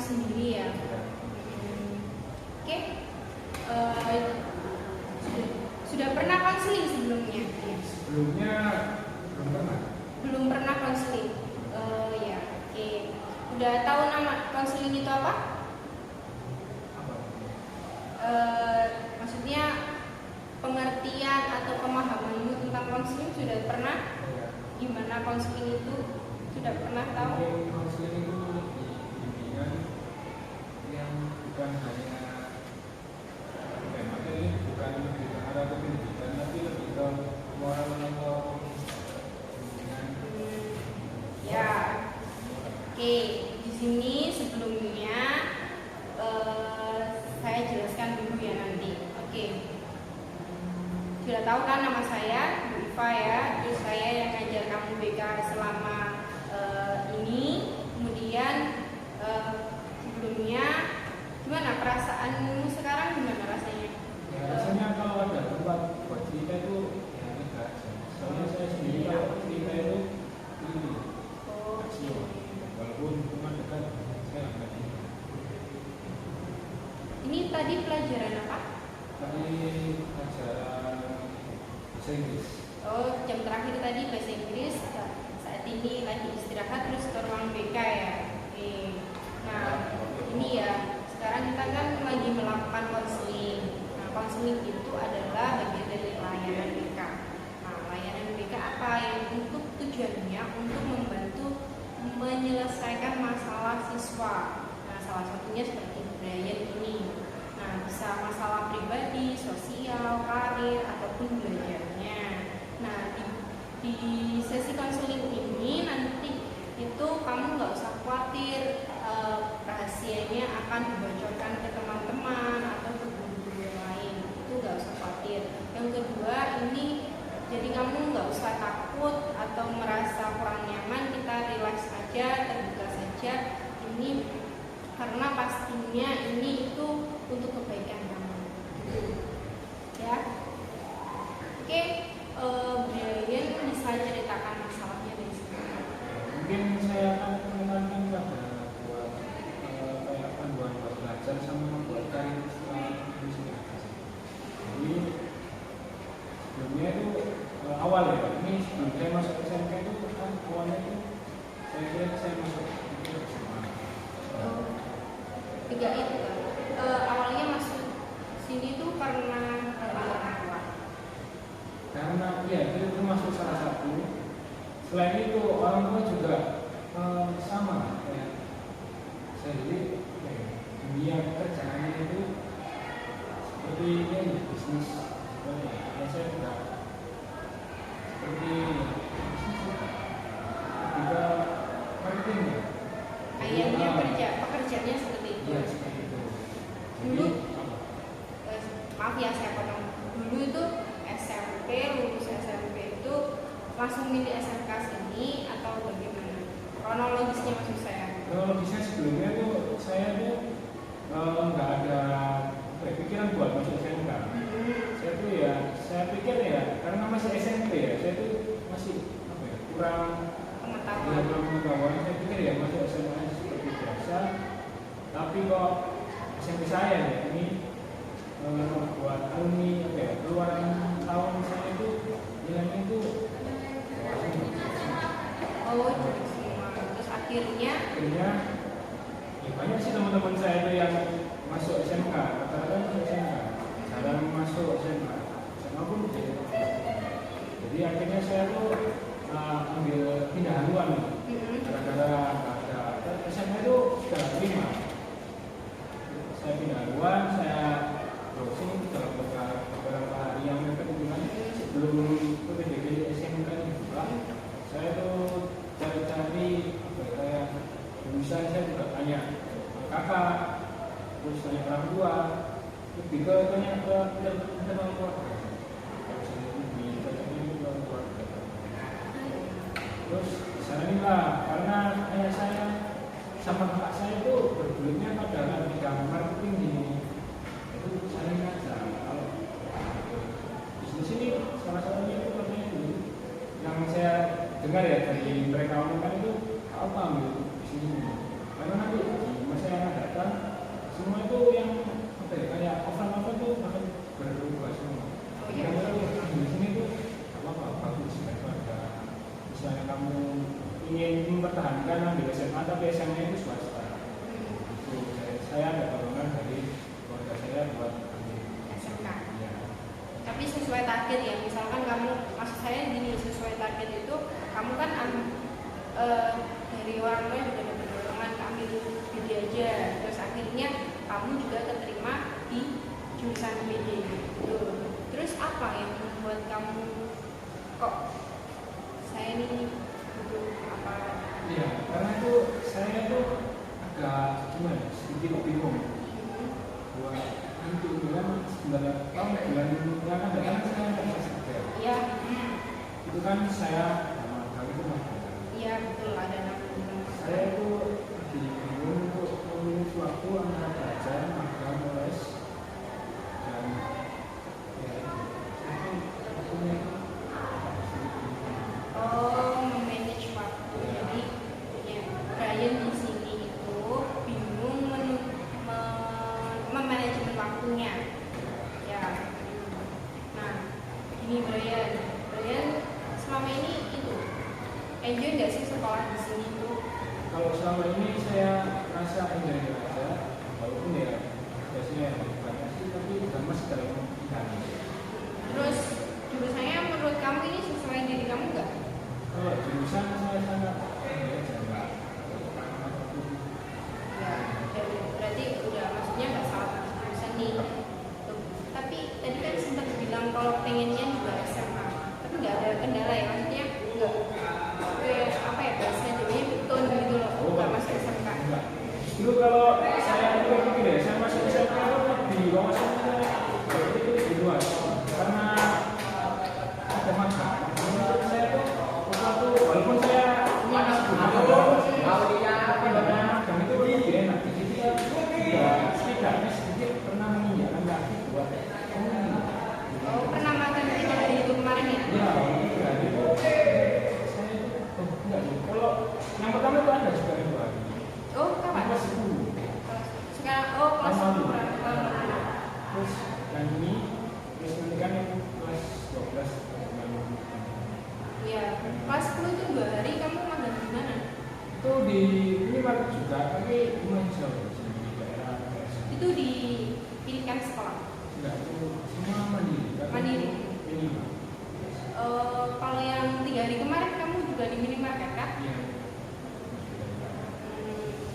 sendiri ya. Oke. Sudah pernah konseling sebelumnya? Sebelumnya belum pernah. Belum pernah konseling. Ya, oke. Udah tahu nama konseling itu apa? Maksudnya pengertian atau pemahamanmu tentang konseling sudah pernah? Gimana konseling itu? Sudah pernah tahu? Konseling itu bimbingan yang bukan hanya materi, bukan arah ke pendidikan, tapi lebih ke moral atau bimbingan. Ya, oke. Di sini sebelumnya saya jelaskan dulu ya nanti. Oke. Sudah tahu kan nama saya, Bu Iva ya. Terus saya yang ngajar kamu BK selama ini. Kemudian sebelumnya gimana perasaanmu sekarang, gimana rasanya? Ya, rasanya kalau ada tempat buat cerita itu ya enggak aja. Soalnya saya sendiri kalau cerita itu ini aksio, walaupun cuma dekat saya nggak ngerti. Ini tadi pelajaran apa? Tadi pelajaran bahasa Inggris. Oh, jam terakhir tadi bahasa Inggris. Saat ini lagi istirahat terus ke ruang BK ya. Oke. Nah, ini ya. Sekarang kita kan lagi melakukan konseling. Nah, konseling itu adalah bagian dari layanan BK. Nah, layanan BK apa yang untuk tujuannya untuk membantu menyelesaikan masalah siswa. Nah, salah satunya seperti Brian ini. Nah, bisa masalah pribadi, sosial, karir, ataupun belajarnya. Nah, di sesi konseling ini nanti itu kamu nggak usah khawatir rahasianya akan dibocorkan ke teman-teman atau ke guru-guru yang lain. Itu nggak usah khawatir. Yang kedua, ini jadi kamu nggak usah takut atau merasa kurang nyaman. Kita relax aja, terbuka saja. Ini karena pastinya ini itu untuk kebaikan kamu. Ya. Oke, Brian bisa ceritakan masalahnya dari sini. Mungkin saya akan menekankan pada buat kayak panduan buat belajar sama buat karir setelah lulus universitas. Jadi sebelumnya itu awal ya, ini sebelum saya masuk SMK itu kan awalnya itu saya kira saya masuk SMA. Tiga itu kan. Awalnya masuk sini tuh karena orang tua. Karena ya itu masuk salah satu. Selain itu orang tua juga sama kayak saya, jadi dunia pekerjaannya itu seperti ini bisnis. Ya saya juga seperti ketika marketing ya. Ayahnya pekerjaannya seperti itu. Iya seperti itu. Dulu, maaf ya saya potong. Dulu itu SMP, lulus SMP itu langsung milih SMK sini atau bagaimana? Kronologisnya maksud saya. Kronologisnya sebelumnya tuh saya tuh nggak ada pikiran buat masuk SMK. Saya tuh ya, saya pikir ya karena masih SMP ya, saya tuh masih apa ya, kurang pengetahuan. Saya pikir ya masuk SMA seperti biasa. Tapi kok SMP saya ya ini buat alumni apa ya, keluaran tahun saya itu nilainya itu jadi semua. Terus akhirnya ya banyak sih teman-teman saya itu yang masuk SMK, rata-rata masuk SMK, jarang masuk SMA pun gitu. Jadi akhirnya saya tuh ambil pindah haluan gara-gara ada SMA itu sudah terima. Saya pindah haluan, saya browsing dalam beberapa hari yang kebetulan sebelum PPDB SMK dibuka, saya tuh cari-cari kayak jurusan. Saya juga tanya kakak, terus tanya orang tua, lebih ke tanya ke internal keluarga. Terus disanalah karena ayah saya sama kakak saya itu bergulirnya pada bidang marketing di itu saling aja. Kalau bisnis ini salah satunya itu katanya dulu yang saya dengar ya dari mereka omongkan itu apa ambil bisnis ini karena nanti di masa yang akan target ya, misalkan kamu, maksud saya gini, sesuai target itu kamu kan dari orang tua juga ada dorongan ambil BD aja, terus akhirnya kamu juga keterima di jurusan BD gitu. Terus apa yang membuat kamu kok saya ini butuh apa? Iya, karena itu saya tuh agak gimana, sedikit bingung buat untuk bilang sebenarnya kalau bulan yang akan datang saya akan masih kerja. Iya. Itu kan saya sama kali itu masih. Iya betul, ada 6 bulan. Saya itu bingung untuk memilih suatu antara belajar, magang, les, dan ya itu punya Memanage waktu. Jadi ya, Brian di sini itu bingung memanajemen waktunya. Ya. Nah, gini Brian selama ini itu enjoy nggak sih sekolah di sini tuh? kalau selama ini saya rasa enjoy aja, walaupun ya biasanya banyak sih, tapi bukan masih dalam pilihan. Terus jurusannya menurut kamu ini sesuai diri kamu nggak? Kalau jurusan saya sangat enjoy aja, Mbak. Ya, berarti udah maksudnya nggak salah jurusan nih. Tuh. Tapi tadi kan sempat bilang kalau pengennya juga SMA, tapi nggak ada kendala ya, maksudnya nggak apa ya bahasanya jadinya beton gitu loh, nggak masuk SMK. Enggak. Dulu kalau saya pikir ya, saya masuk SMK itu di wawasannya itu di luar, karena ada makan. Menurut saya tuh sesuatu, walaupun saya ini masih tapi karena magang itu lebih enak. Jadi ya setidaknya sedikit pernah menginjakan kaki buat Oh, pernah makan itu dari itu kemarin ya? ya, dari itu saya itu enggak sih. Kalau yang pertama itu ada juga yang baru. Oh, kapan? Kelas 10. Sekarang, oh kelas Tahun lalu. 10. Terus yang ini, terus nanti kan yang kelas 12 Iya, kelas 10 itu 2 hari kamu magang di mana? itu di ini bagus juga, tapi lumayan jauh di daerah PS. Itu dipilihkan sekolah. Enggak, itu semua mandiri. Mandiri. Ini Kalau yang 3 hari kemarin kamu juga di minimarket kan? iya.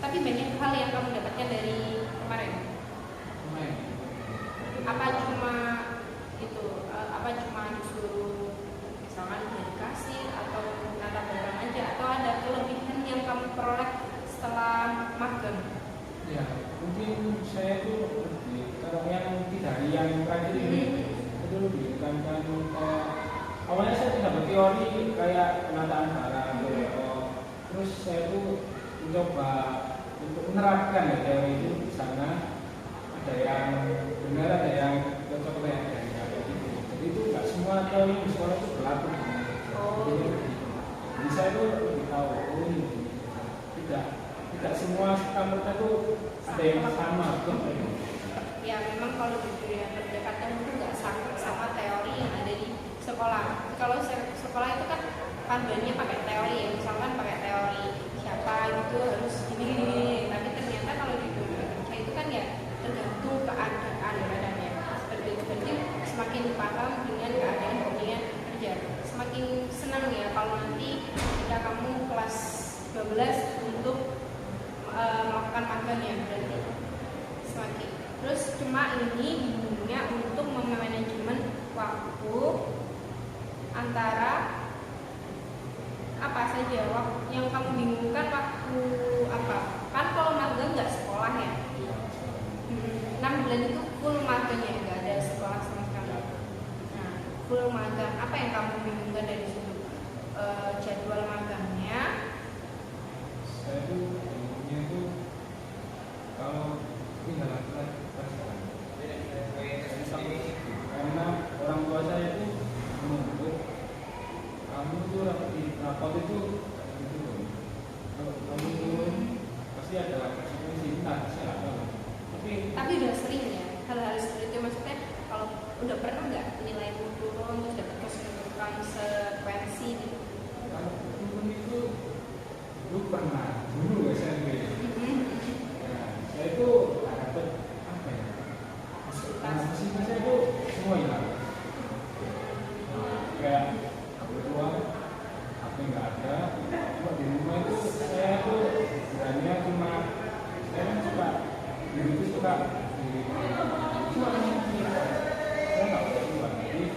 Tapi banyak hal yang kamu dapatkan dari kemarin. Lumayan. Apa cuma itu? Apa cuma disuruh misalkan dari kasir atau nata barang aja? Atau ada kelebihan yang kamu peroleh setelah magang? Ya, mungkin saya itu lebih kalau yang 3 hari yang terakhir ini itu lebih tekankan kayak awalnya saya tidak berteori kayak penataan barang, terus saya itu mencoba untuk menerapkan ya teori itu di sana. Ada yang benar, ada yang cocok kayak gitu. Jadi itu nggak semua teori di sekolah itu berlaku. Jadi saya itu lebih tahu ini tidak semua kampusnya itu ada yang sama. Ya memang kalau di dunia pendekatan itu nggak sama teori yang ada di sekolah. Kalau sekolah itu kan panduannya pakai teori ya, misalkan pakai teori siapa gitu harus gini. Tapi ternyata kalau di dunia kerja itu kan ya tergantung keadaannya seperti itu. Berarti semakin paham dengan keadaan dunia kerja, semakin senang ya kalau nanti ketika kamu kelas 12 untuk melakukan magang ya, berarti semakin. Terus cuma ini bingungnya untuk memanajemen waktu antara apa saja waktu yang kamu bingungkan, waktu apa? Kan kalau magang nggak sekolah ya, 6 bulan itu full magang ya, nggak ada sekolah sama sekali. Nah, full magang, apa yang kamu bingungkan dari situ? Jadwal magangnya. Saya itu bingungnya itu kalau tinggal karena orang tua saya itu menuntut kamu itu rapot itu kalau kamu turun pasti ada konsekuensi, entah siapa. Tapi udah sering ya hal-hal seperti itu, maksudnya kalau udah pernah nggak nilai turun terus dapat konsekuensi gitu? Kalau turun itu dulu pernah, dulu SMP. Nah, saya itu dapat apa ya? Masih saya itu semua hilang. buka di saya nggak boleh keluar. Jadi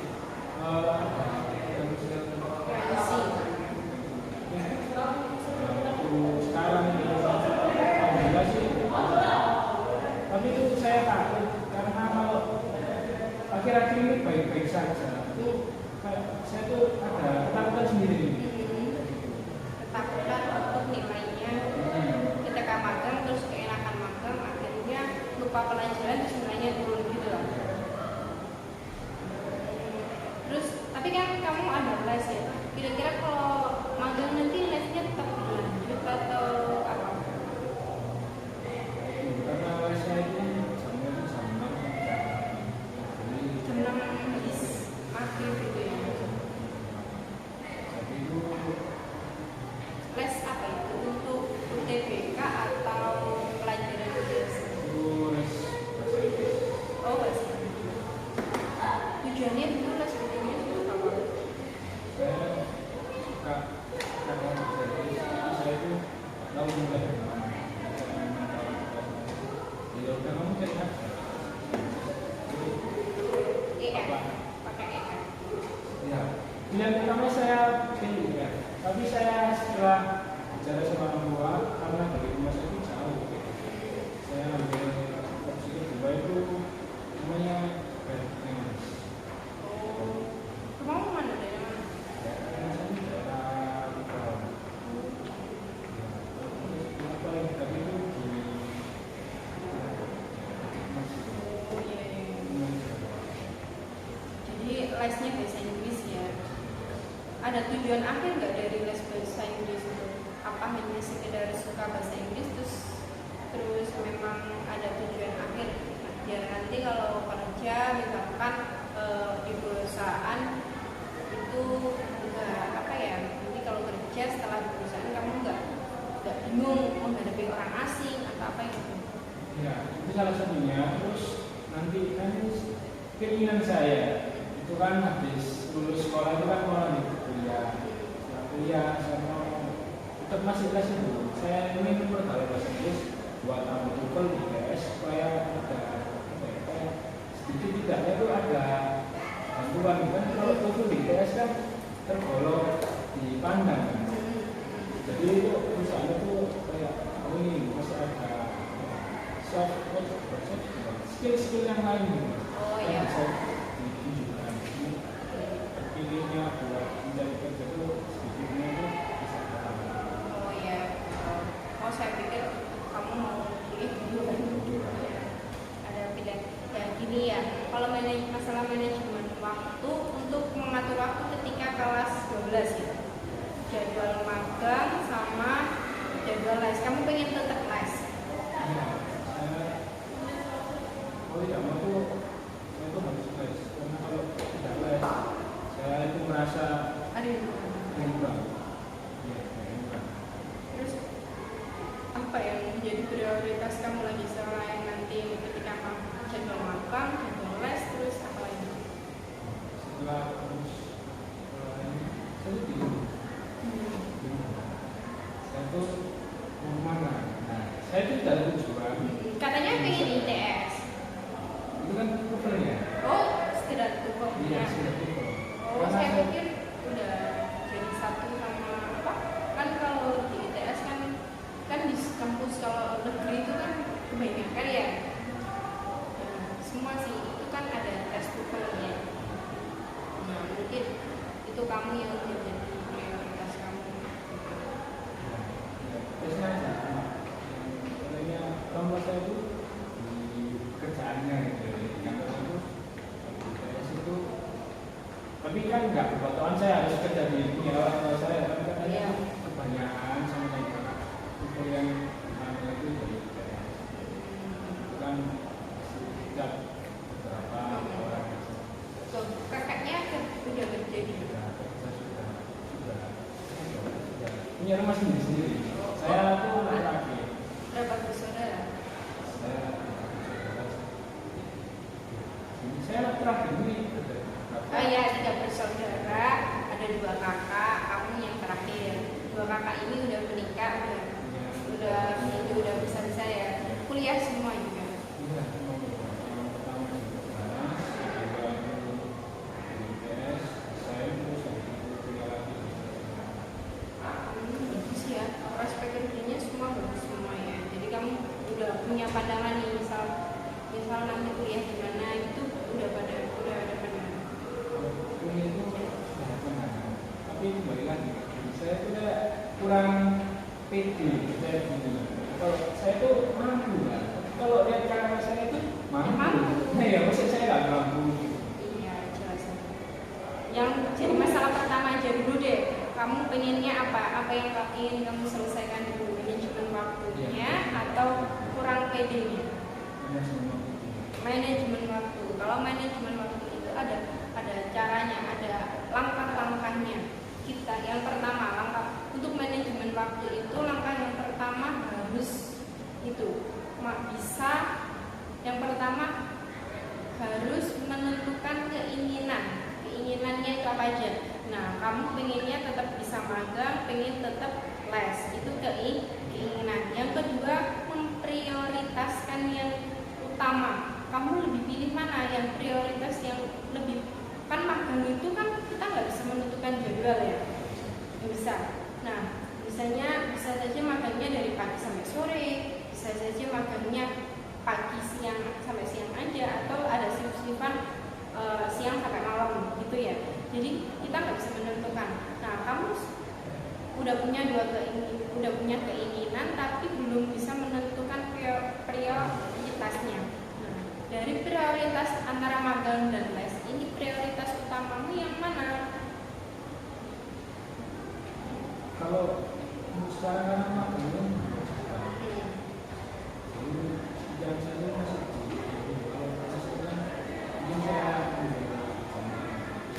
sekarang ini alhamdulillah sih, tapi itu saya takut karena kalau akhir-akhir ini baik-baik saja itu saya tuh ada ketakutan sendiri. Ketakutan untuk nilainya ketika magang, terus keenakan magang akhirnya lupa pelajaran terus nilainya turun gitu loh. Terus tapi kan kamu ada les ya, kira-kira kalau magang nanti lesnya tetap berlanjut atau apa? Karena saya itu jamnya itu jam 6 Jam 6 habis maghrib gitu ya. jadi itu Les apa itu? Untuk UTBK atau pelajaran biasa? itu les bahasa Inggris. Oh, bahasa Inggris. Tujuannya itu les pentingnya untuk apa? Saya suka karena bahasa Inggris, jadi saya itu tahu mulai dari mana. Ya udah kamu cari aja. EN, Apa? pakai EN. Ya, pilihan pertama saya pilih ya. Tapi saya setelah bicara sama orang tua, karena dari rumah saya itu jauh. Saya ambil opsi kedua itu namanya English. Oh, kamu mana dari mana? Ya, karena saya di daerah Tegal. Ya, apa yang tadi itu di masih Oh iya, iya. Jadi lesnya bahasa Inggris ya. Ada tujuan akhir nggak dari les bahasa Inggris itu? Apa hanya sekedar suka bahasa Inggris terus memang ada tujuan akhir biar nanti kalau kerja misalkan di perusahaan itu enggak apa ya, nanti kalau kerja setelah di perusahaan kamu nggak bingung menghadapi orang asing atau apa gitu. ya, itu salah satunya. Terus nanti kan keinginan saya itu kan habis lulus sekolah itu kan mau lanjut kuliah. Setelah kuliah saya mau tetap masih les itu. Saya ingin memperdalam bahasa Inggris buat ambil TOEFL di ITS supaya ada sedikit tidaknya itu ada bantuan kan. Kalau TOEFL di ITS kan tergolong dipandang kan. Jadi itu perusahaan itu kayak ini masih ada skill-skill yang lain gitu. Oh Yang iya. bisa ditunjukkan. Ini terpilihnya buat mencari kerja itu sedikitnya itu bisa bertambah. Oh iya. Oh saya pikir kamu mau pilih dulu kan? Ada pilihan. Ya gini ya. Kalau masalah manajemen waktu untuk mengatur waktu ketika kelas 12 ya. Jadwal magang sama jadwal les. Kamu pengen tetap les? Iya, saya harus les karena kalau tidak les saya itu merasa Aduh. kurang. Ya, kurang. Terus apa yang menjadi prioritas kamu lagi selain nanti ketika jadwal magang, jadwal les, terus apa lagi? Setelah terus ini saya tuh bingung. Saya tuh mau kemana? Nah, saya itu tidak ada tujuan. Katanya pengen ITS. Itu kan covernya. Oh, sekedar tuh. Iya, sudah cover. Oh, saya pikir udah jadi satu sama apa? Kan kalau di ITS kan di kampus kalau negeri itu kan kebanyakan ya. Semua sih itu kan ada tes TOEFL-nya. Nah, mungkin itu kamu yang menjadi prioritas kamu. Biasanya aja. Karena kamu saya itu di pekerjaannya gitu. Yang itu di itu. Tapi kan nggak kebetulan saya harus kerja di punya orang tua saya. Tapi katanya kebanyakan sama kayak itu yang namanya itu dari daerah. Itu kan sejak beberapa orang So, kakaknya udah kerja di punya rumah sendiri. Saya tuh laki-laki. berapa bersaudara? Saya terakhir ini. Oh iya, 3 bersaudara, ada 2 kakak, kamu yang terakhir. 2 kakak ini udah menikah, udah besar-besar ya. Kuliah semua juga. Iya. punya pandangan nih, misal nanti kuliah di mana itu udah ada pandangan. Kuliah itu ada pandangan, tapi kembali lagi saya tidak kurang pede saya gini. Kalau saya itu mampu kan, kalau lihat kakak saya itu mampu. Nah ya maksud saya nggak mampu. Iya jelas. Yang jadi masalah pertama aja dulu deh. Kamu pengennya apa? Apa yang ingin kamu selesaikan dulu? Manajemen waktunya atau kurang pedenya? Manajemen waktu. Kalau manajemen waktu itu ada caranya, ada langkah-langkahnya. Kita yang pertama langkah untuk manajemen waktu itu langkah yang pertama harus itu bisa yang pertama harus menentukan keinginannya itu apa aja. Nah, kamu pengennya tetap bisa magang, pengen tetap les, itu keinginan. Yang kedua, memprioritaskan yang utama. Kamu lebih pilih mana yang prioritas yang lebih, kan magang itu kan kita nggak bisa menentukan jadwal ya, nggak bisa. Nah, bisa saja magangnya dari pagi sampai sore, bisa saja magangnya pagi siang sampai siang aja, atau ada shift-shiftan siang sampai malam gitu ya. Jadi kita nggak bisa menentukan. Nah, kamu udah punya keinginan tapi belum bisa menentukan prioritasnya. Nah, dari prioritas antara magang dan les ini prioritas utamamu yang mana? Kalau sekarang kan magangnya jam saya masih kalau sekarang mungkin saya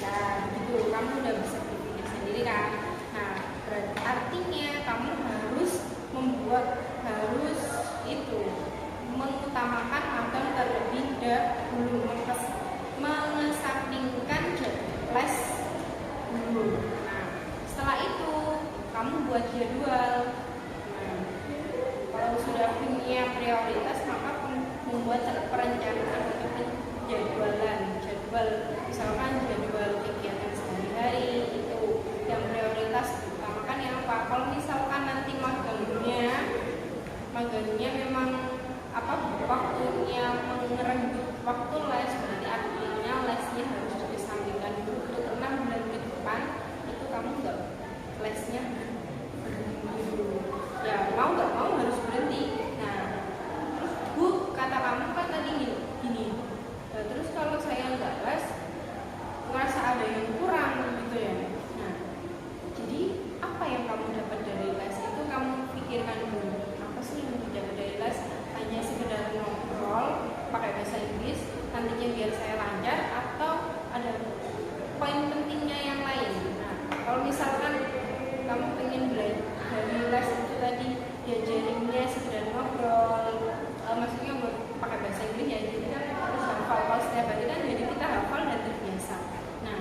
Nah, gitu kamu udah bisa berpikir sendiri kan. Nah, artinya kamu harus mengutamakan magang terlebih dahulu, mengesampingkan les dulu. Nah, setelah itu kamu buat jadwal. Nah, kalau sudah punya prioritas maka membuat perencanaan untuk jadwal misalkan jadwal kegiatan sehari-hari itu yang prioritas utamakan yang apa. Kalau misalkan nanti magangnya memang waktunya mengerenggut waktu les, berarti artinya lesnya harus disampingkan dulu untuk 6 bulan ke depan itu kamu nggak lesnya berhenti dulu ya, mau nggak mau harus berhenti. Nah, terus Bu, kata kamu kan tadi gini. Nah, terus kalau saya nggak les merasa ada yang kurang gitu ya. Nah, jadi apa yang kamu dapat dari les itu kamu pikirkan dulu. Apa sih yang didapat dari les? Hanya sekedar ngobrol pakai bahasa Inggris nantinya biar saya lancar, atau ada poin pentingnya yang lain. Nah, kalau misalkan kamu pengen belajar dari les itu tadi diajarinnya sekedar ngobrol, maksudnya pakai bahasa Inggris ya, jadi kan harus hafal. Kalau setiap hari kan jadi kita hafal dan terbiasa. Nah,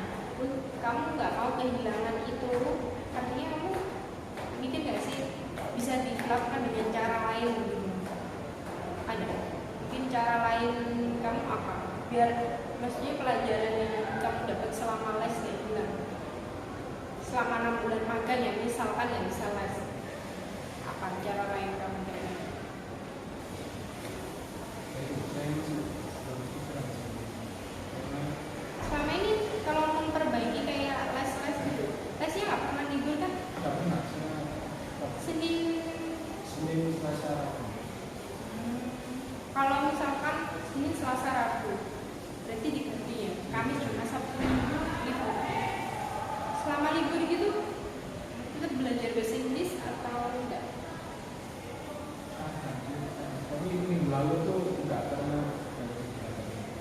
kamu nggak mau kehilangan itu, artinya kamu mikir nggak sih bisa dilakukan dengan cara lain gitu? Ada mungkin cara lain kamu apa biar maksudnya pelajaran yang kamu dapat selama les selama 6 bulan magang ya, misalkan ya bisa les, apa cara lain kamu dapat? Selama ini kalau memperbaiki kayak les gitu, lesnya nggak pernah libur kan? nggak pernah. Senin Selasa Rabu. Kalau misalkan Senin Selasa Rabu berarti diganti ya, Kamis Jumat Sabtu Minggu libur. Selama libur gitu tetap belajar bahasa Inggris atau enggak? Tapi minggu lalu tuh nggak pernah.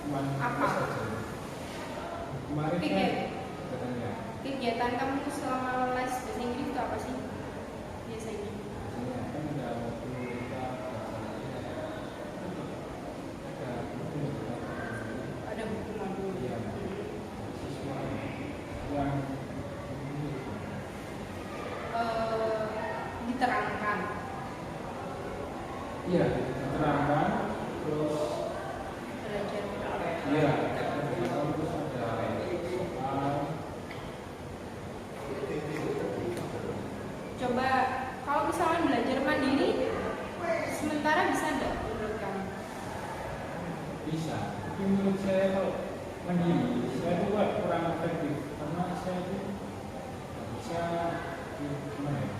Cuma Apa? saja. Kemarin katanya. Kegiatan kamu selama les bahasa Inggris itu apa sih biasanya? Kan ada waktu kita Ada buku modul. Iya. Siswa yang Diterangkan. iya diterangkan terus Belajar. iya terus ada Coba kalau misalnya belajar mandiri sementara bisa enggak menurut kamu? bisa. Tapi menurut saya kalau begini, saya juga kurang efektif karena saya itu nggak bisa gimana ya?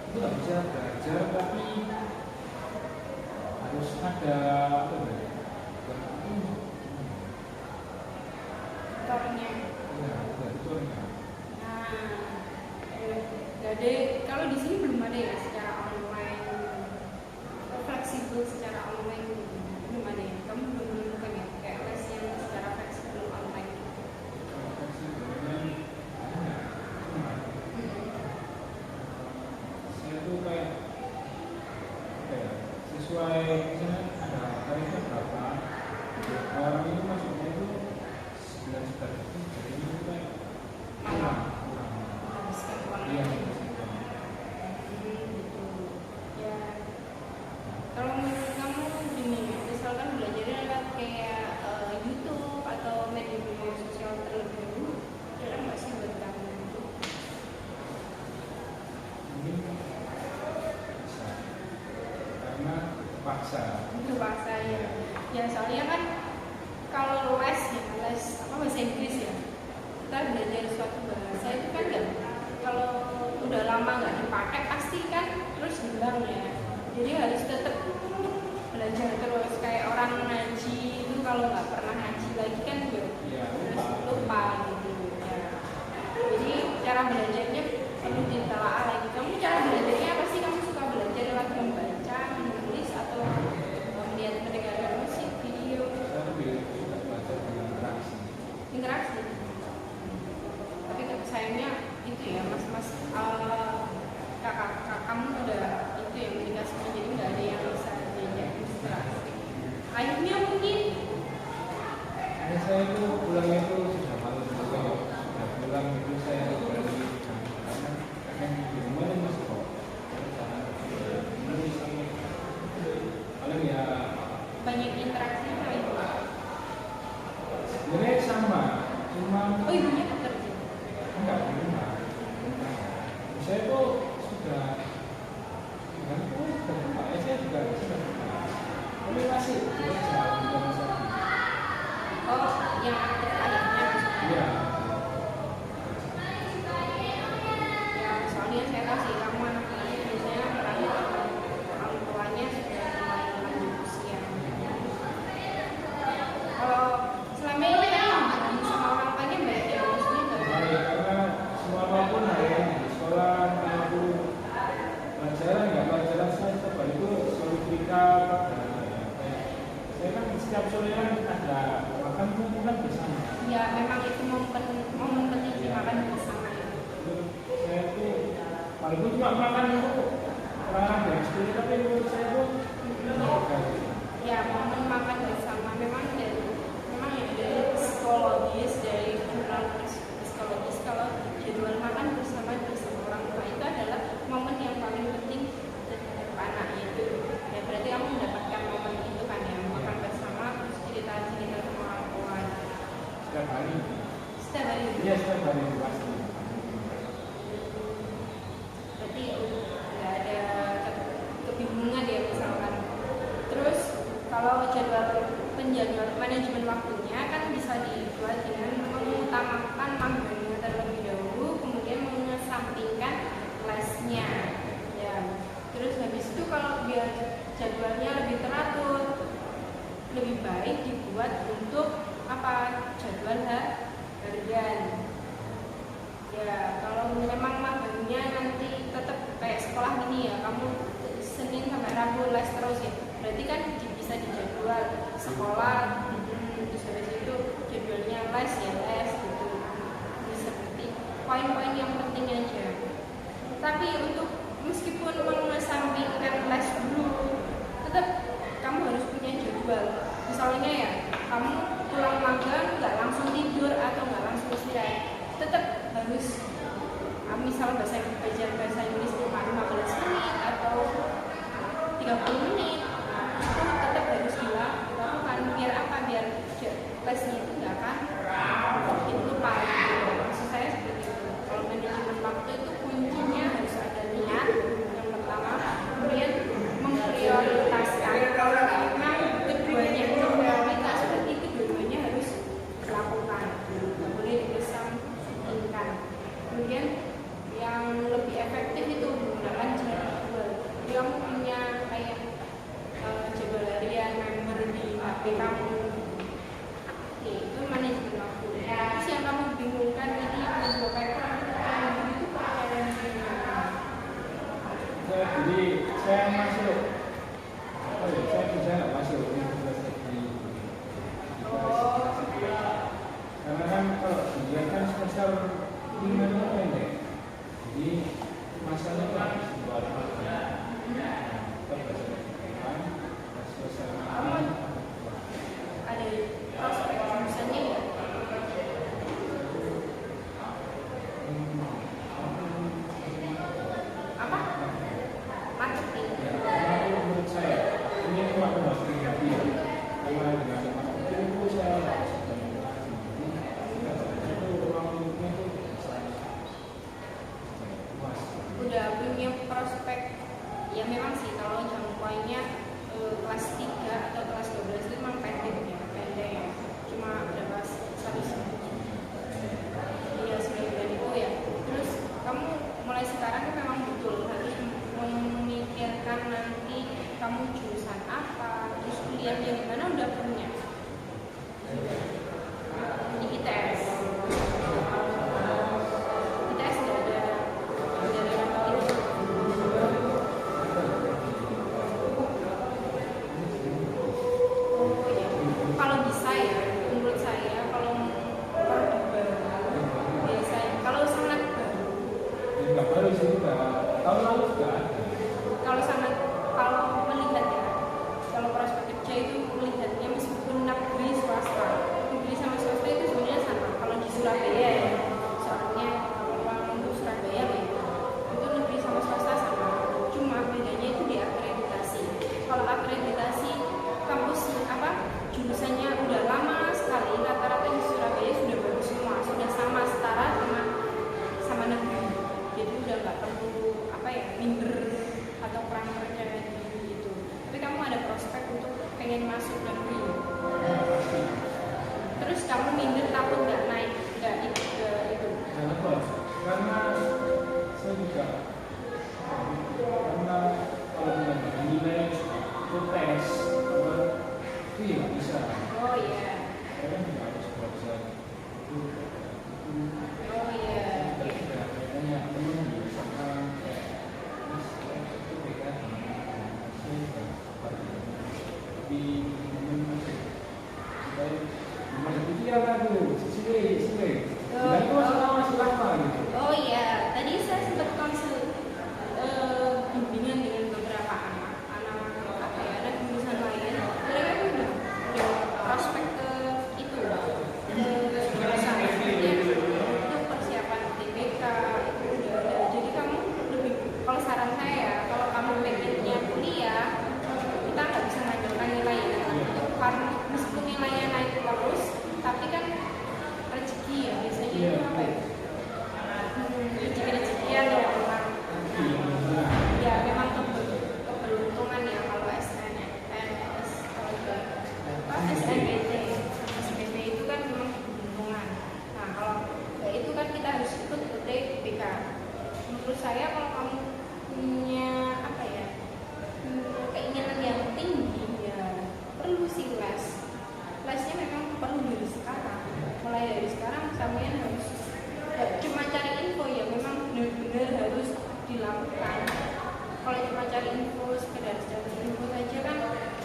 Itu nggak bisa belajar tapi harus ada apa ya? Tutornya. Ya, ada tutornya. Nah, jadi kalau di sini belum ada ya secara online, fleksibel secara online belum ada ya. Kamu belum menemukan ya kayak les yang secara fleksibel online. Saya tuh kayak apa ya, sesuai misalnya ada tarifnya berapa, orang itu masuknya itu 9 juta itu jadi itu kayak kurang. Habiskan uang. Iya. Gitu. Ya. Kalau menurut kamu gini, misalkan belajarnya lewat kayak YouTube atau media sosial terlebih dahulu, kira nggak sih buat kamu? Mungkin bisa karena paksa. Itu bahasa ya soalnya kan kalau les ya les apa bahasa Inggris ya kita belajar suatu bahasa itu kan nggak kalau udah lama nggak dipakai pasti kan terus hilang ya, jadi harus tetap belajar terus kayak orang ngaji itu kalau nggak pernah ngaji lagi kan Ya, terus lupa gitu ya. Jadi cara belajarnya perlu ditelaah lagi. Kamu cara belajarnya apa sih? Kamu suka belajar lewat membaca, menulis atau melihat mendengarkan musik, video, saya lebih suka belajar dengan interaksi. interaksi? Tapi sayangnya itu ya mas kakak kamu udah itu ya komunikasinya jadi nggak ada yang bisa diajak interaksi. Akhirnya mungkin Karena saya itu pulangnya itu sudah malam juga, sudah pulang itu saya balik karena kadang di rumah itu masih kok. Paling ya banyak interaksi apa itu? sebenarnya sama, cuma Oh ibunya bekerja. enggak di rumah. Saya tuh sudah buka, saya juga sudah buka. Tapi masih bekerja di rumah sakit. Oh yang aktif ayahnya maksudnya. Iya. Ya soalnya saya tahu sih kamu anak ini biasanya terakhir orang tuanya sudah mulai lanjut usia. Kalau selama ini kan sama orang tuanya baik ya maksudnya nggak Baik, karena semua apapun hari ini di sekolah maupun pelajaran nggak pelajaran saya coba itu selalu berikan saya kan setiap sore kan ada makan tuh kan bersama. ya memang itu momen penting dimakan bersama ya. Saya tuh walaupun cuma makan itu orang-orang dari sekolah tapi menurut saya tuh Ya momen makan bersama memang ya dari psikologis dari jurnal psikologis kalau jadwal makan bersama orang tua itu adalah momen yang paling penting terhadap anak itu. Ya berarti kamu mendapatkan momen itu kan ya makan bersama terus cerita sama orang tua. setiap hari. Setiap hari. Iya setiap hari pasti. Berarti nggak ada kebingungan ya misalkan. Terus kalau jadwal penjadwal manajemen waktunya kan bisa dibuat dengan mengutamakan magangnya terlebih dahulu, kemudian mengesampingkan lesnya. Ya. Terus habis itu kalau biar jadwalnya lebih teratur, lebih baik dibuat untuk apa jadwal harian. Ya kalau memang magangnya nanti tetap kayak sekolah ini ya, kamu Senin sampai Rabu les terus ya, berarti kan bisa dijadwal sekolah, terus habis itu jadwalnya les ya les gitu. Jadi seperti poin-poin yang penting aja. Tapi untuk meskipun mengesampingkan les dulu, tetap kamu harus punya jadwal. Misalnya ya, kamu pulang magang nggak langsung tidur atau nggak langsung istirahat, tetap harus misal belajar bahasa Inggris cuma 15 menit atau 30 menit itu tetap harus dilakukan. Biar apa? Biar lesnya itu nggak akan bikin lupa. Maksud saya seperti itu. Kalau manajemen waktu itu kuncinya harus ada niat yang pertama, kemudian memprioritaskan kamu. Oke, itu manajemen waktu. Terus yang kamu bingungkan ini membuat kayak itu percaya diri. Jadi saya masuk, saya bisa nggak masuk universitas teknik. Karena kan kalau dia kan semester 5 itu pendek, jadi masanya kan buat Ada prospek jurusannya ya? Apa? Marketing. Menurut saya ini cuma bahas pribadi ya. Karena dengan marketing itu saya udah punya prospek ya. Memang sih kalau jangkauannya kelas 3 atau kelas 12 itu memang pendek ya, cuma berapa 100 ya 9 itu ya. Terus kamu mulai sekarang kan memang betul harus memikirkan nanti kamu jurusan apa, terus kuliahnya di mana udah punya di ITS. ITS nggak ada itu. Oh ya, kalau bisa ya, menurut saya kalau produk baru biasanya kalau sangat baru, nggak baru sih, tahun lalu juga ada. kalau sangat kalau melihat ya, kalau prospek kerja itu melihatnya meskipun negeri swasta, negeri sama swasta itu sebenarnya sama. Kalau di Surabaya ya, soalnya kalau untuk Surabaya ya, itu negeri sama swasta sama. Cuma bedanya itu di akreditasi. Kalau akreditasi kampus apa jurusannya udah lama sekali, rata-rata di Surabaya sudah bagus semua, sudah sama setara sama negeri. Jadi udah nggak perlu apa ya minder atau kurang percaya diri gitu. Tapi kamu ada prospek untuk pengen masuk negeri. Terus kamu minder takut nggak naik, nggak itu. Kenapa? Karena saya juga karena kalau dengan nilai itu tes itu ya nggak bisa. Oh iya. Saya kan juga harus belajar itu. Oh iya. Kayaknya teman di sana itu beda tapi masih pikiran aku sih dan itu masih lama gitu. Oh iya, tadi saya sempat konsul bimbingan dengan beberapa anak apa ya, anak jurusan lain. Mereka tuh udah prospek ke itu, ke jurusan itu persiapan TBK itu udah ada. Jadi kamu lebih, kalau saran saya, kalau kamu pengennya kuliah, kita nggak bisa mengandalkan nilainya. Karena meskipun nilainya naik terus, tapi kan rezeki ya biasanya itu apa ya? Rezeki-rezekian ya memang. Ya memang keberuntungan ya kalau SNMPTN, kalau SNBT itu kan memang keberuntungan. Nah kalau ya itu kan kita harus ikut UTBK. Menurut saya kalau kamu punya apa ya keinginan yang tinggi ya perlu sih lesnya memang perlu dari sekarang. Mulai dari sekarang kalian harus cuma cari info ya, memang benar-benar harus dilakukan. Kalau cuma cari info, sekedar cari info saja kan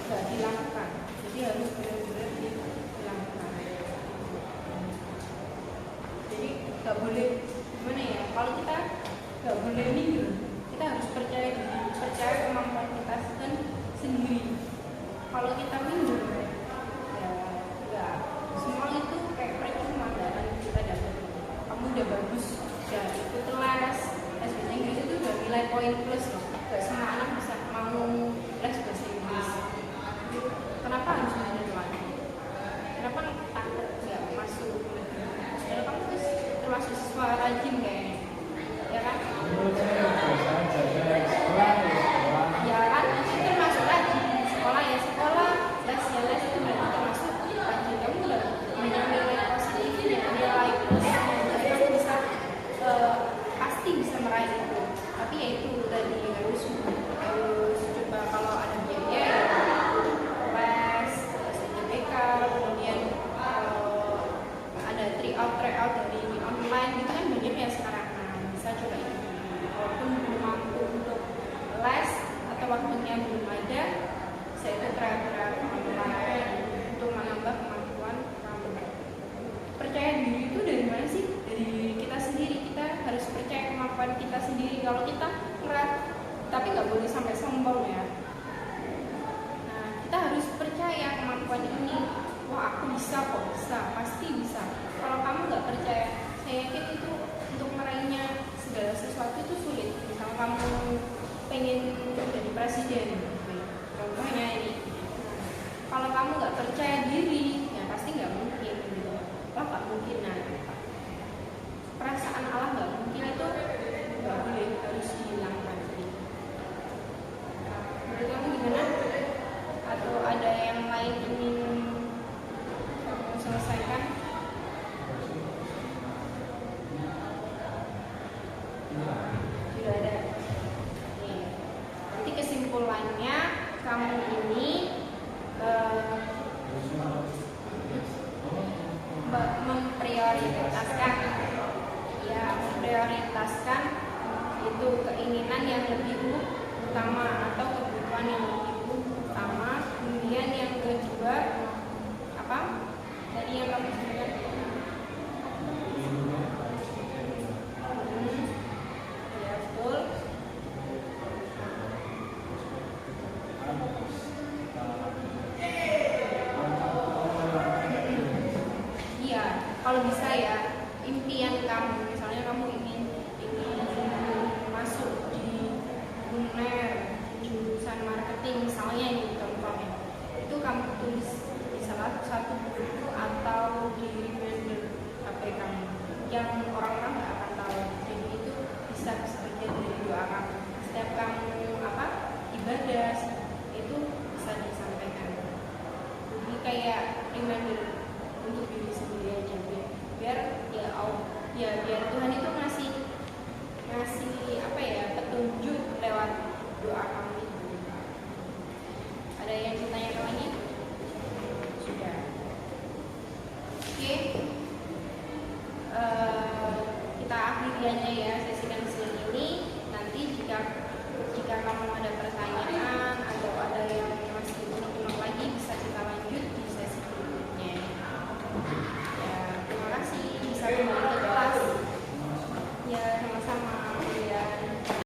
nggak dilakukan. Jadi harus benar-benar dilakukan. Jadi nggak boleh gimana ya? Kalau kita nggak boleh minder, kita harus percaya diri, percaya kemampuan kita sendiri. Kalau kita minder, ya nggak, semua itu kayak percuma nggak akan kita dapat. Kamu udah bagus, udah ikut les bahasa Inggris itu udah nilai poin plus loh. Gak semua anak bisa mau les bahasa Inggris. Kenapa harus minder lagi? Kenapa takut nggak masuk? Kalau kamu termasuk siswa rajin kayaknya, ya kan? Menurut saya biasa aja, saya sekolah. Ya kan, itu termasuk rajin. Sekolah ya sekolah, les ya les itu berarti termasuk rajin. Kamu udah punya nilai positif ya, nilai plus. Jadi kamu bisa pasti bisa meraih itu. Tapi ya itu tadi harus coba kalau ada biaya ya les, SPP melakukan ini, wah aku bisa kok, bisa, pasti bisa. Kalau kamu nggak percaya, saya yakin itu untuk meraihnya segala sesuatu itu sulit. Misalnya kamu pengen jadi presiden, contohnya ini. Kalau kamu nggak percaya diri, ya pasti nggak mungkin. Gitu. Wah nggak mungkin. Nah, perasaan Allah nggak mungkin itu nggak boleh, harus dihilangkan. Menurut kamu gimana? Atau ada yang lain ingin kamu selesaikan? Tidak ada. Nih, nanti kesimpulannya kamu ini memprioritaskan itu keinginan yang lebih utama atau kebutuhan yang lebih utama. Kemudian yang kedua apa? Tadi yang kamu sebutkan. Ya betul. Iya, kalau bisa ya impian kamu, misalnya kamu ingin masuk di UNER jurusan marketing misalnya ini contohnya, itu kamu tulis di salah satu buku atau di reminder HP kamu yang orang-orang nggak akan tahu. Jadi itu bisa sebagian dari doa kamu. Setiap kamu ibadah itu bisa disampaikan. Jadi kayak reminder untuk diri sendiri aja, biar biar Tuhan itu ngasih petunjuk lewat doa kamu itu. Ada yang kita